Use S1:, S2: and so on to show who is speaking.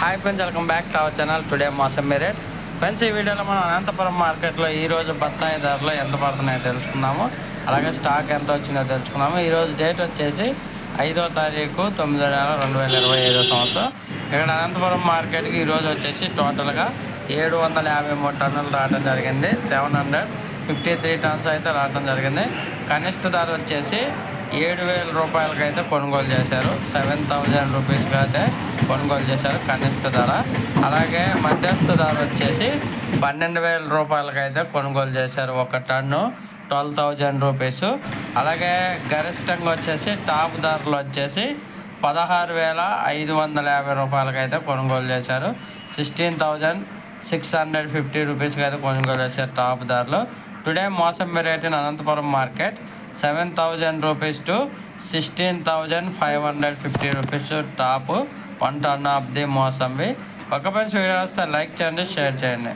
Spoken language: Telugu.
S1: Hi friends, welcome back to our channel. Today mosambi rate. Friends, ఈ వీడియోలో మనం అనంతపురం మార్కెట్లో ఈరోజు బత్తాయి ధరలు ఎంత పడుతున్నాయో తెలుసుకుందాము. అలాగే స్టాక్ ఎంత వచ్చిందో తెలుసుకుందాము. ఈరోజు డేట్ వచ్చేసి 5వ తారీఖు 9వ నెల 2025 సంవత్సరం. ఇక్కడ అనంతపురం మార్కెట్కి ఈరోజు వచ్చేసి టోటల్గా 753 టన్నులు రావడం జరిగింది. 753 టన్స్ అయితే రావడం జరిగింది. కనిష్ట ధర వచ్చేసి 7,000 రూపాయలకి అయితే కొనుగోలు చేశారు. 7,000 రూపీస్కి అయితే కొనుగోలు చేశారు కనిష్ట ధర. అలాగే మధ్యస్థ ధర వచ్చేసి 12,000 రూపాయలకి అయితే కొనుగోలు చేశారు. ఒక టన్ను 12,000 రూపీస్. అలాగే గరిష్టంగా వచ్చేసి టాప్ ధరలు వచ్చేసి 16,550 రూపాయలకి అయితే కొనుగోలు చేశారు. 16,650 రూపీస్కి అయితే కొనుగోలు చేశారు టాప్ ధరలు. Today mosambi rate in Anantapur market 7,000 rupees to 16,550 rupees top 1 ton of the mosambi. ఒక పని వీడియో వస్తే లైక్ చేయండి, షేర్ చేయండి.